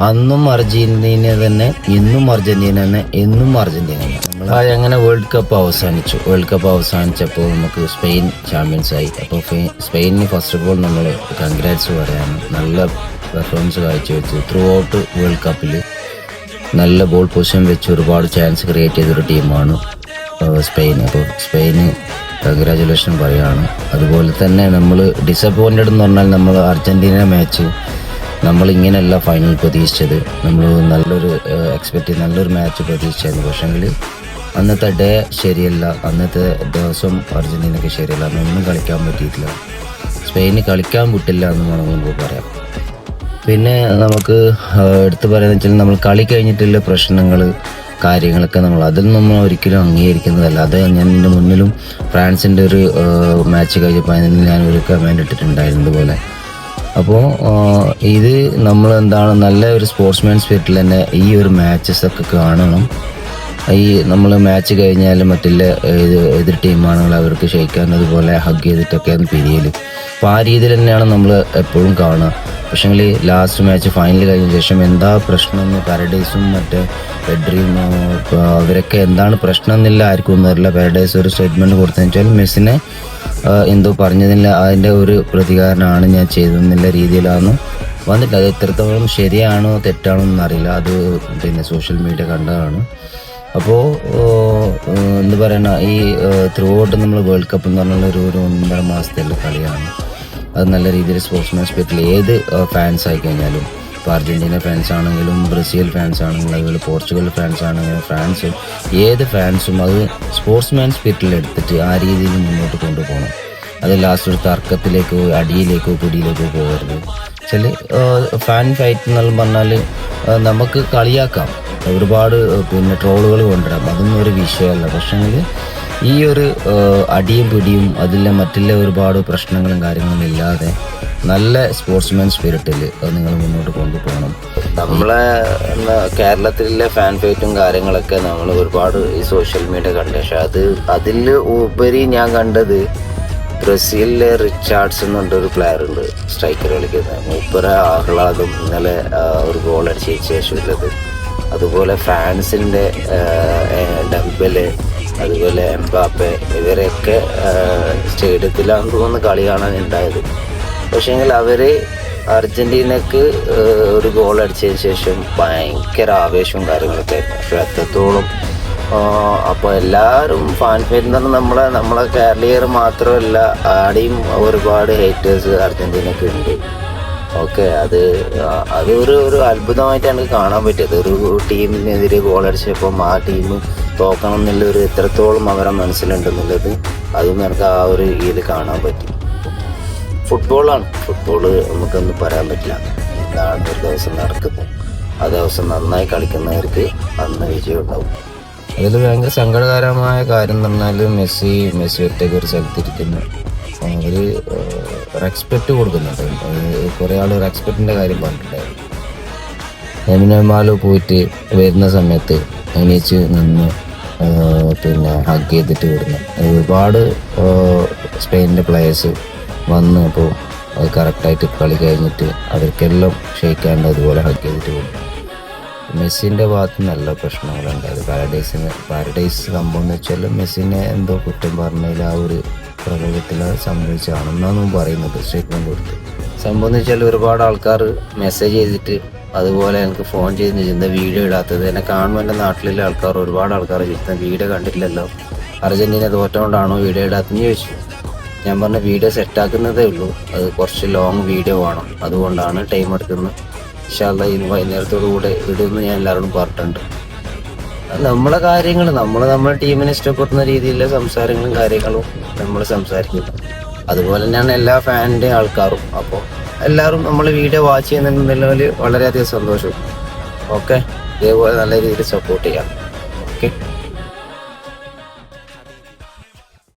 അന്നും അർജന്റീന തന്നെ, ഇന്നും അർജന്റീന തന്നെ, എന്നും അർജന്റീന തന്നെ. നമ്മൾ അങ്ങനെ വേൾഡ് കപ്പ് അവസാനിച്ചപ്പോൾ നമുക്ക് സ്പെയിൻ ചാമ്പ്യൻസ് ആയി. അപ്പോൾ സ്പെയിനിന് ഫസ്റ്റ് ഓഫ് ഓൾ നമ്മൾ കൺഗ്രാറ്റ്സ് പറയാണ്. നല്ല പെർഫോമൻസ് കാഴ്ചവെച്ച് ത്രൂ ഔട്ട് വേൾഡ് കപ്പിൽ നല്ല ബോൾ പൊസിഷൻ വെച്ച് ഒരുപാട് ചാൻസ് ക്രിയേറ്റ് ചെയ്തൊരു ടീമാണ് സ്പെയിൻ. അപ്പോൾ സ്പെയിന് കൺഗ്രാജുലേഷൻ പറയുകയാണ്. അതുപോലെ തന്നെ നമ്മൾ ഡിസപ്പോയിൻറ്റഡ് എന്ന് പറഞ്ഞാൽ നമ്മൾ അർജന്റീന മാച്ച് നമ്മളിങ്ങനെയല്ല ഫൈനൽ പ്രതീക്ഷിച്ചത്. നമ്മൾ നല്ലൊരു മാച്ച് പ്രതീക്ഷിച്ചായിരുന്നു. പക്ഷേങ്കിൽ അന്നത്തെ ഡേ ശരിയല്ല, അന്നത്തെ ദിവസം അർജന്റീനയ്ക്ക് ശരിയല്ല, അന്നൊന്നും കളിക്കാൻ പറ്റിയിട്ടില്ല. സ്പെയിന് കളിക്കാൻ വിട്ടില്ല എന്ന് നമുക്ക് പറയാം. പിന്നെ നമുക്ക് എടുത്തു പറയുന്നത് വെച്ചാൽ നമ്മൾ കളി കഴിഞ്ഞിട്ടുള്ള പ്രശ്നങ്ങൾ കാര്യങ്ങളൊക്കെ അതിൽ നമ്മൾ ഒരിക്കലും അംഗീകരിക്കുന്നതല്ല. അത് ഞാൻ എൻ്റെ മുന്നിലും ഫ്രാൻസിൻ്റെ ഒരു മാച്ച് കഴിഞ്ഞപ്പോൾ അതിന് ഞാൻ ഒരു കമൻറ്റ് ഇട്ടിട്ടുണ്ടായിരുന്നത് പോലെ. അപ്പോൾ ഇത് നമ്മൾ നല്ല ഒരു സ്പോർട്സ്മാൻ സ്പിരിറ്റിൽ തന്നെ ഈ ഒരു മാച്ചസ് ഒക്കെ കാണണം. ഈ നമ്മൾ മാച്ച് കഴിഞ്ഞാലും മറ്റുള്ള എതിർ ടീമാണെങ്കിൽ അവർക്ക് ക്ഷയിക്കാൻ അതുപോലെ ഹഗ് ചെയ്തിട്ടൊക്കെയാണ് പിരിയൽ. അപ്പോൾ ആ രീതിയിൽ തന്നെയാണ് നമ്മൾ എപ്പോഴും കാണുക. പക്ഷേങ്കിൽ ലാസ്റ്റ് മാച്ച് ഫൈനൽ കഴിഞ്ഞ ശേഷം എന്താ പ്രശ്നം എന്ന് പാരഡൈസും മറ്റേ പെഡ്രിയും അവരൊക്കെ എന്താണ് പ്രശ്നം എന്നില്ല ആർക്കും ഒന്നും അറിയില്ല. പാരഡൈസ് ഒരു സ്റ്റേറ്റ്മെൻറ്റ് കൊടുത്തതെന്ന് വെച്ചാൽ മെസ്സിനെ എന്തോ പറഞ്ഞതില്ല, അതിൻ്റെ ഒരു പ്രതികാരമാണ് ഞാൻ ചെയ്തതെന്നുള്ള രീതിയിലാണ് വന്നിട്ട്. അത് എത്രത്തോളം ശരിയാണോ തെറ്റാണോ എന്നറിയില്ല. അത് പിന്നെ സോഷ്യൽ മീഡിയ കണ്ടതാണ്. അപ്പോൾ എന്താ പറയുക, ഈ ത്രൂ ഔട്ട് നമ്മൾ വേൾഡ് കപ്പ് എന്ന് പറഞ്ഞുള്ള ഒരു 1.5 മാസത്തെ കളിയാണ്. അത് നല്ല രീതിയിൽ സ്പോർട്സ്മാൻ സ്പിരിറ്റിൽ ഏത് ഫാൻസ് ആയി കഴിഞ്ഞാലും, ഇപ്പോൾ അർജന്റീന ഫാൻസ് ആണെങ്കിലും ബ്രസീൽ ഫാൻസ് ആണെങ്കിലും അതുപോലെ പോർച്ചുഗൽ ഫാൻസ് ആണെങ്കിലും ഫ്രാൻസ് ഏത് ഫാൻസും അത് സ്പോർട്സ്മാൻ സ്പിരിറ്റിൽ എടുത്തിട്ട് ആ രീതിയിൽ മുന്നോട്ട് കൊണ്ടുപോകണം. അത് ലാസ്റ്റ് ഒരു തർക്കത്തിലേക്കോ അടിയിലേക്കോ പിടിയിലേക്കോ പോകരുത്. ചില ഫാൻ ഫൈറ്റ് എന്നെല്ലാം പറഞ്ഞാൽ നമുക്ക് കളിയാക്കാം, ഒരുപാട് പിന്നെ ട്രോളുകൾ കൊണ്ടുവരാം, അതൊന്നും ഒരു വിഷയമല്ല. പക്ഷേങ്കിൽ ഈ ഒരു അടിയും പിടിയും അതിലെ മറ്റുള്ള ഒരുപാട് പ്രശ്നങ്ങളും കാര്യങ്ങളും ഇല്ലാതെ നല്ല സ്പോർട്സ്മാൻ സ്പിരിറ്റിൽ നിങ്ങൾ മുന്നോട്ട് കൊണ്ടുപോകണം. നമ്മളെ കേരളത്തിലെ ഫാൻ ഫൈറ്റും കാര്യങ്ങളൊക്കെ നമ്മൾ ഒരുപാട് ഈ സോഷ്യൽ മീഡിയ കണ്ടു. പക്ഷെ അതിൽ ഉപരി ഞാൻ കണ്ടത് ബ്രസീലിലെ റിച്ചാർഡ്സ് എന്ന് പറഞ്ഞൊരു പ്ലെയർ ഉണ്ട്, സ്ട്രൈക്കർ കളിക്കുന്നത്. മൂപ്പര ആഹ്ലാദം ഇന്നലെ ഒരു ഗോൾ അടിച്ചതിന് ശേഷമുള്ളത്. അതുപോലെ ഫ്രാൻസിൻ്റെ ഡംബെല് അതുപോലെ എംബാപ്പെ ഇവരൊക്കെ സ്റ്റേഡിയത്തിലാണ് തോന്നുന്നു കളി കാണാൻ ഉണ്ടായത്. പക്ഷേങ്കിൽ അവർ അർജന്റീനക്ക് ഒരു ഗോൾ അടിച്ചതിന് ശേഷം ഭയങ്കര ആവേശവും കാര്യങ്ങളൊക്കെ ആയിരുന്നു. പക്ഷെ എത്രത്തോളം അപ്പോൾ എല്ലാവരും ഫാൻ ഫൈറ്റ് എന്ന് പറഞ്ഞാൽ നമ്മളെ കേരളീയർ മാത്രമല്ല, ആടെയും ഒരുപാട് ഹേറ്റേഴ്സ് അർജന്റീനക്ക് ഉണ്ട്. ഓക്കെ, ഒരു അത്ഭുതമായിട്ടാണ് എനിക്ക് കാണാൻ പറ്റിയത്. ഒരു ടീമിനെതിരെ ഗോൾ അടിച്ചപ്പം ആ ടീം തോക്കണം എന്നുള്ളൊരു എത്രത്തോളം അവരെ മനസ്സിലുണ്ടെന്നുള്ളത് അതും എനിക്ക് ആ ഒരു ഇതിൽ കാണാൻ പറ്റി. ഫുട്ബോളാണ്, ഫുട്ബോള് നമുക്കൊന്നും പറയാൻ പറ്റില്ല. എന്താണ് ഒരു ദിവസം നടക്കുന്നത്, ആ ദിവസം നന്നായി കളിക്കുന്നവർക്ക് അന്ന് വിജയം ഉണ്ടാവും. അതിൽ ഭയങ്കര സങ്കടകരമായ കാര്യം എന്ന് പറഞ്ഞാൽ മെസ്സി ഒറ്റയ്ക്ക് ഒരു സ്ഥലത്തിരിക്കുന്നു. അവർ റെസ്പെക്റ്റ് കൊടുക്കുന്നുണ്ട്. കുറേ ആൾ റെസ്പെക്റ്റിൻ്റെ കാര്യം പറഞ്ഞിട്ടുണ്ടായിരുന്നു. എമിനമാല് പോയിട്ട് വരുന്ന സമയത്ത് എണീച്ച് നിന്ന് പിന്നെ ഹഗ് ചെയ്തിട്ട് വിടുന്നു. ഒരുപാട് സ്പെയിനിൻ്റെ പ്ലെയേഴ്സ് വന്ന് അപ്പോൾ അത് കറക്റ്റായിട്ട് കളി കഴിഞ്ഞിട്ട് അവർക്കെല്ലാം ക്ഷയിക്കാണ്ട് അതുപോലെ ഹഗ് ചെയ്തിട്ട് വിടുന്നു. മെസ്സിൻ്റെ ഭാഗത്ത് നല്ല പ്രശ്നങ്ങളുണ്ടായത്. പാരഡൈസ് സംഭവം എന്ന് വെച്ചാൽ മെസ്സിനെ എന്തോ കുറ്റം പറഞ്ഞതിൽ ആ ഒരു പ്രയോഗത്തിൽ സംഭവിച്ചതാണെന്നാണ് പറയുന്നത് സ്റ്റേറ്റ്മെൻറ്റ് കൊടുത്ത്. സംഭവം എന്ന് വെച്ചാൽ ഒരുപാട് ആൾക്കാർ മെസ്സേജ് ചെയ്തിട്ട് അതുപോലെ എനിക്ക് ഫോൺ ചെയ്ത് എന്താ വീഡിയോ ഇടാത്തത്, എന്നെ കാണുമ്പോൾ എൻ്റെ നാട്ടിലുള്ള ആൾക്കാർ ഒരുപാട് ആൾക്കാർ ചോദിച്ചത് വീഡിയോ കണ്ടിട്ടില്ലല്ലോ, അർജന്റീന തോറ്റോണ്ടാണോ വീഡിയോ ഇടാത്തെന്ന് ചോദിച്ചു. ഞാൻ പറഞ്ഞ വീഡിയോ സെറ്റാക്കുന്നതേ ഉള്ളൂ, അത് കുറച്ച് ലോങ് വീഡിയോ വേണം, അതുകൊണ്ടാണ് ടൈം എടുക്കുന്നത്. ഇൻഷാ അല്ലാഹ് ഇന്ന് വൈകുന്നേരത്തോടു കൂടെ ഇടുമെന്ന് ഞാൻ എല്ലാവരോടും പറഞ്ഞിട്ടുണ്ട്. നമ്മളെ കാര്യങ്ങൾ നമ്മുടെ ടീമിനെ ഇഷ്ടപ്പെടുന്ന രീതിയിലുള്ള സംസാരങ്ങളും കാര്യങ്ങളും നമ്മൾ സംസാരിക്കുന്നു. അതുപോലെ തന്നെയാണ് എല്ലാ ഫാനിൻ്റെ ആൾക്കാരും. അപ്പോൾ എല്ലാവരും നമ്മൾ വീഡിയോ വാച്ച് ചെയ്യുന്നുണ്ടെന്നുള്ളതിൽ വളരെയധികം സന്തോഷം. ഓക്കെ, ഇതേപോലെ നല്ല രീതിയിൽ സപ്പോർട്ട് ചെയ്യാം. ഓക്കെ.